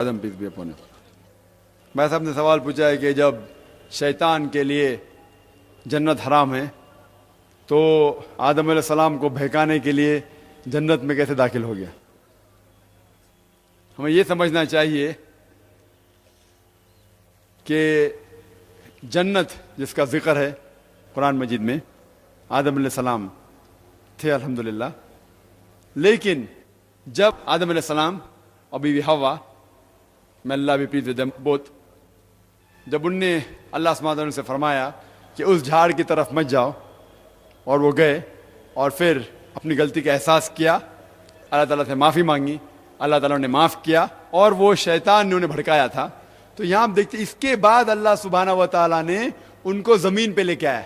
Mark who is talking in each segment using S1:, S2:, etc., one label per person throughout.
S1: आदम piece भी अपने भाई साहब ने सवाल पूछा है कि जब शैतान के लिए जन्नत हराम है तो आदम अलैहिस्सलाम को बहकाने के लिए जन्नत में कैसे दाखिल हो गया। हमें ये समझना चाहिए कि जन्नत जिसका जिक्र है कुरान मजीद में, आदम अलैहिस्सलाम थे अल्हम्दुलिल्लाह, लेकिन जब आदम अलैहिस्सलाम और बीवी हवा, मैं अल्लाह भी प्लीज विद देम बोथ, जब उनने अल्लाह सुब्हानहू व तआला से फरमाया कि उस झाड़ की तरफ मत जाओ, और वो गए और फिर अपनी गलती का एहसास किया, अल्लाह ताला से माफ़ी मांगी, अल्लाह ताला ने माफ़ किया और वो शैतान ने उन्हें भड़काया था। तो यहाँ आप देखते इसके बाद अल्लाह सुब्हानहू व तआला ने उनको ज़मीन पे लेके आया।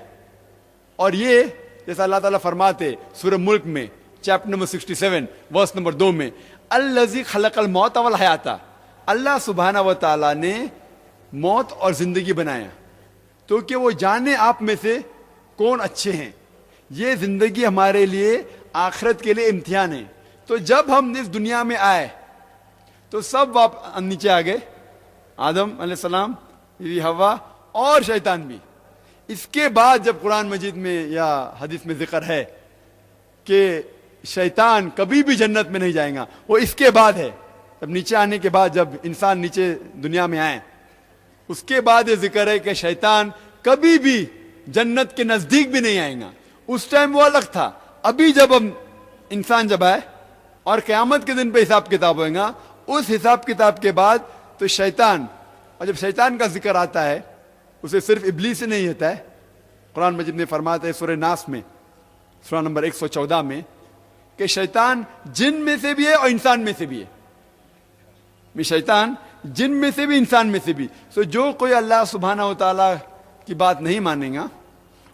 S1: और ये जैसा अल्लाह ताला फरमाते सूरह मुल्क में चैप्टर नंबर 67 वर्स नंबर 2 में, अल्लज़ी खलक़ल मौत वल हयाता, अल्लाह सुब्हानहू व तआला ने मौत और जिंदगी बनाया तो कि वो जाने आप में से कौन अच्छे हैं। ये जिंदगी हमारे लिए आखिरत के लिए इम्तिहान है। तो जब हम इस दुनिया में आए तो सब आप नीचे आ गए, आदम अलैहिस्सलाम, बीवी हवा और शैतान भी। इसके बाद जब कुरान मजीद में या हदीस में जिक्र है कि शैतान कभी भी जन्नत में नहीं जाएगा, वो इसके बाद है। जब नीचे आने के बाद, जब इंसान नीचे दुनिया में आए, उसके बाद ये जिक्र है कि शैतान कभी भी जन्नत के नजदीक भी नहीं आएगा। उस टाइम वो अलग था। अभी जब हम इंसान जब आए और क़यामत के दिन पे हिसाब किताब होगा, उस हिसाब किताब के बाद तो शैतान, और जब शैतान का जिक्र आता है उसे सिर्फ इब्लीस से नहीं होता है। कुरान मजीद में फरमाता है सूरह नास में सूरह नंबर 114 में कि शैतान जिन में से भी है और इंसान में से भी है। शैतान जिन में से भी इंसान में से भी। सो जो कोई अल्लाह सुब्हानहू व तआला की बात नहीं मानेगा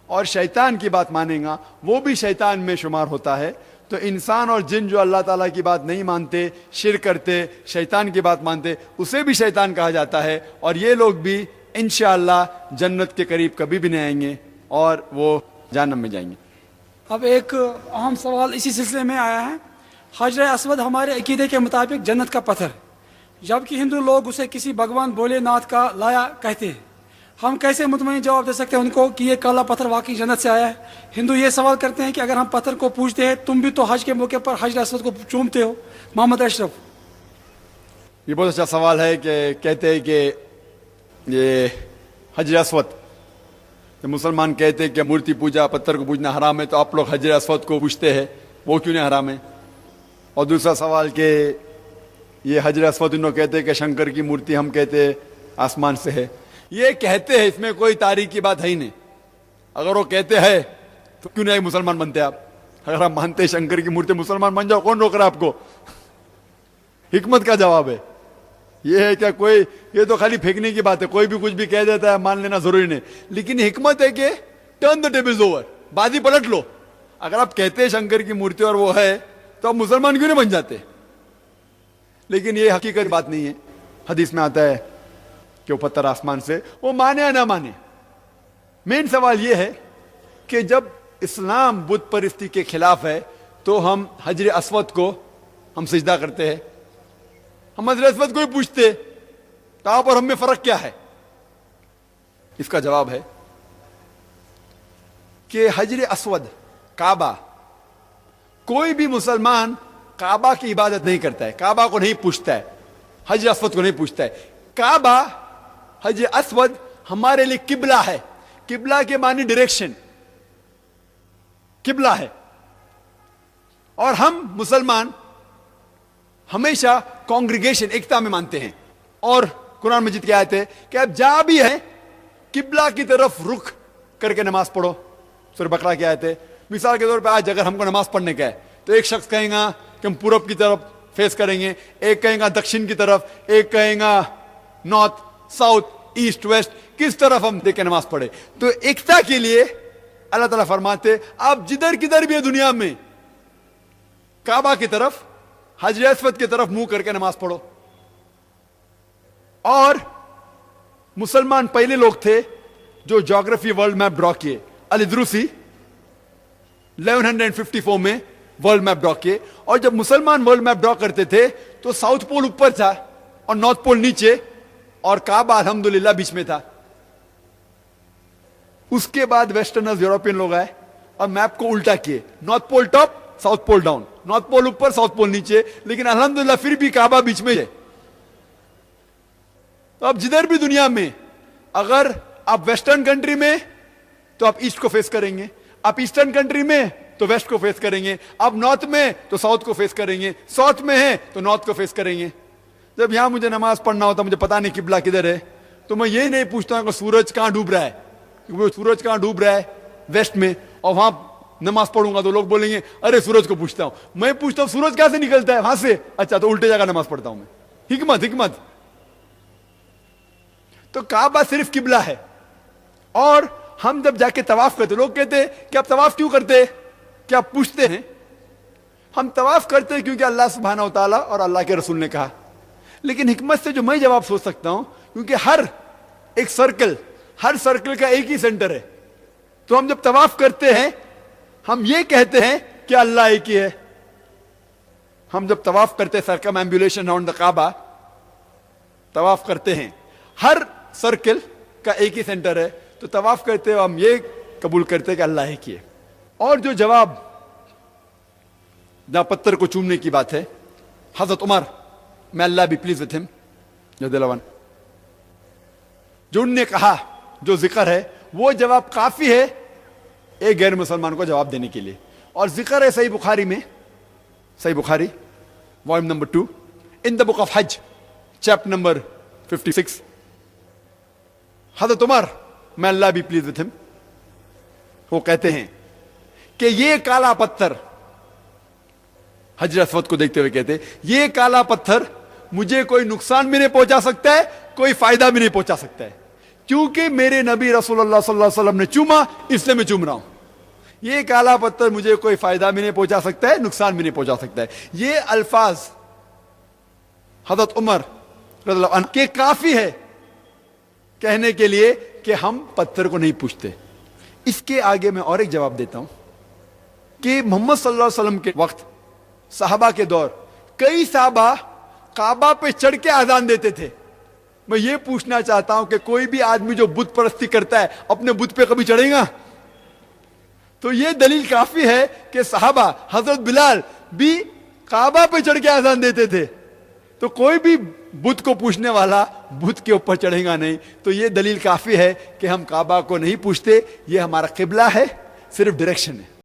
S1: और शैतान की बात मानेगा, वो भी शैतान में शुमार होता है। तो इंसान और जिन जो अल्लाह ताला की बात नहीं मानते, शिर्क करते, शैतान की बात मानते, उसे भी शैतान कहा जाता है। और ये लोग भी इंशाअल्लाह जन्नत के करीब कभी भी नहीं आएंगे और वो जहन्नम में जाएंगे।
S2: अब एक अहम सवाल इसी सिलसिले में आया है। हजर अस्वद हमारे अकीदे के मुताबिक जन्नत का पत्थर, जबकि हिंदू लोग उसे किसी भगवान भोलेनाथ का लाया कहते हैं। हम कैसे मुतमईन जवाब दे सकते हैं उनको कि ये काला पत्थर वाकई जन्नत से आया है। हिंदू ये सवाल करते हैं कि अगर हम पत्थर को पूजते हैं, तुम भी तो हज के मौके पर हजर अस्वद को चूमते हो। मोहम्मद अशरफ,
S1: ये बहुत अच्छा सवाल है कि कहते हैं कि ये हजर अस्वद, तो मुसलमान कहते हैं कि मूर्ति पूजा, पत्थर को पूजना हराम है, तो आप लोग हजर अस्वद को पूछते हैं, वो क्यों नहीं हराम है। और दूसरा सवाल कि ये हजर अस्वद इन्हों कहते हैं कि शंकर की मूर्ति हम कहते हैं आसमान से है। ये कहते हैं, इसमें कोई तारीख की बात है ही नहीं। अगर वो कहते हैं तो क्यों नहीं मुसलमान बनते आप। अगर आप मानते हैं शंकर की मूर्ति, मुसलमान बन जाओ, कौन रोक रहा है आपको। हिकमत का जवाब है ये है क्या कोई, ये तो खाली फेंकने की बात है, कोई भी कुछ भी कह देता है, मान लेना जरूरी नहीं। लेकिन हिकमत है कि टर्न द टेबल्स ओवर, बाजी पलट लो। अगर आप कहते हैं शंकर की मूर्ति और वो है, तो आप मुसलमान क्यों नहीं बन जाते। लेकिन ये हकीकत बात नहीं है। हदीस में आता है कि वो पत्थर आसमान से, वो माने या ना माने। मेन सवाल ये है कि जब इस्लाम बुत परस्ती के खिलाफ है तो हम हजर अस्वद को हम सिजदा करते हैं, हम हजर अस्वद को ही पूछते, तो आप और हम में फर्क क्या है। इसका जवाब है कि हजर अस्वद, काबा, कोई भी मुसलमान काबा की इबादत नहीं करता है, काबा को नहीं पूछता है, हजर अस्वद को नहीं पूछता है। काबा, हजर अस्वद हमारे लिए किबला है। किबला के मानी डायरेक्शन, किबला है। और हम मुसलमान हमेशा कांग्रीगेशन, एकता में मानते हैं। और कुरान मजीद की आयत है कि आप जहां भी है किबला की तरफ रुख करके नमाज पढ़ो। सूरह बकरा की आयत है। मिसाल के तौर पे आज अगर हमको नमाज पढ़ने का है तो एक शख्स कहेगा कि हम पूरब की तरफ फेस करेंगे, एक कहेगा दक्षिण की तरफ, एक कहेगा नॉर्थ, साउथ, ईस्ट, वेस्ट, किस तरफ हम देख के नमाज पढ़े। तो एकता के लिए अल्लाह ताला फरमाते आप जिधर किधर भी है दुनिया में, काबा की तरफ, हजर अस्वद की तरफ मुंह करके नमाज पढ़ो। और मुसलमान पहले लोग थे जो ज्योग्राफी वर्ल्ड मैप ड्रॉ किए। अल इद्रूसी 1154 में वर्ल्ड मैप ड्रॉ किए। और जब मुसलमान वर्ल्ड मैप ड्रॉ करते थे तो साउथ पोल ऊपर था اور نارتھ پول نیچے اور کعبہ الحمدللہ بیچ میں تھا. اس کے بعد ویسٹرنرز یورپین لوگ آئے اور میپ کو الٹا کیے, north pole top south pole down, north pole اوپر ساؤتھ پول نیچے, لیکن الحمدللہ پھر بھی کعبہ بیچ میں ہے. تو اب جدھر بھی دنیا میں اگر آپ ویسٹرن کنٹری میں تو آپ ایسٹ کو فیس کریں گے, آپ ایسٹرن کنٹری میں تو ویسٹ کو فیس کریں گے, آپ نارتھ میں تو ساؤتھ کو فیس کریں گے, ساؤتھ میں ہے تو نارتھ کو فیس کریں گے. جب یہاں مجھے نماز پڑھنا ہوتا, مجھے پتا نہیں قبلہ کدھر ہے, تو میں یہ نہیں پوچھتا ہوں کہ سورج کہاں ڈوب رہا ہے, وہ سورج کہاں ڈوب رہا ہے ویسٹ میں, اور وہاں نماز پڑھوں گا تو لوگ بولیں گے ارے سورج کو پوچھتا ہوں. میں پوچھتا ہوں سورج کہاں سے نکلتا ہے, وہاں سے, اچھا تو الٹے جگہ نماز پڑھتا ہوں میں. حکمت. تو کعبہ صرف قبلہ ہے. اور ہم جب جا کے طواف کرتے, لوگ کہتے ہیں کہ آپ طواف کیوں کرتے, کیا آپ پوچھتے ہیں؟ ہم طواف کرتے ہیں کیونکہ اللہ سبحانہ و تعالیٰ اور اللہ کے رسول نے کہا. لیکن حکمت سے جو میں جواب سوچ سکتا ہوں, کیونکہ ہر سرکل کا ایک ہی سینٹر ہے, تو ہم جب طواف کرتے ہیں ہم یہ کہتے ہیں کہ اللہ ایک ہی ہے. ہم جب طواف کرتے ہیں, سرکم ایمبولیشن راؤنڈ دا کعبہ طواف کرتے ہیں, ہر سرکل کا ایک ہی سینٹر ہے, تو طواف کرتے ہوئے ہم یہ قبول کرتے ہیں کہ اللہ ایک ہی ہے. اور جو جواب جہاں پتھر کو چومنے کی بات ہے, حضرت عمر میں اللہ بھی پلیز وتھ ہم جو ان نے کہا, جو ذکر ہے وہ جواب کافی ہے ایک غیر مسلمان کو جواب دینے کے لیے. اور ذکر ہے صحیح بخاری میں, Sahih Bukhari volume number 2 in the book of حج چیپٹر نمبر 56. حضرت عمر میں اللہ بھی پلیز وتھ ہم وہ کہتے ہیں کہ یہ کالا پتھر, حجر اسود کو دیکھتے ہوئے کہتے ہیں یہ کالا پتھر مجھے کوئی نقصان بھی نہیں پہنچا سکتا ہے, کوئی فائدہ بھی نہیں پہنچا سکتا ہے, کیونکہ میرے نبی رسول اللہ صلی اللہ علیہ وسلم نے چوما, اس لیے میں چوم رہا ہوں. یہ کالا پتھر مجھے کوئی فائدہ بھی نہیں پہنچا سکتا ہے, نقصان بھی نہیں پہنچا سکتا ہے. یہ الفاظ حضرت عمر رضی اللہ عنہ کے کافی ہے کہنے کے لیے کہ ہم پتھر کو نہیں پوچھتے. اس کے آگے میں اور ایک جواب دیتا ہوں کہ محمد صلی اللہ علیہ وسلم کے وقت, صحابہ کے دور, کئی صحابہ کعبہ پہ چڑھ کے اذان دیتے تھے. میں یہ پوچھنا چاہتا ہوں کہ کوئی بھی آدمی جو بت پرستی کرتا ہے اپنے بت پہ کبھی چڑھے گا؟ تو یہ دلیل کافی ہے کہ صحابہ, حضرت بلال بھی کعبہ پہ چڑھ کے اذان دیتے تھے, تو کوئی بھی بت کو پوچھنے والا بت کے اوپر چڑھے گا نہیں. تو یہ دلیل کافی ہے کہ ہم کعبہ کو نہیں پوچھتے, یہ ہمارا قبلہ ہے, صرف ڈائریکشن ہے.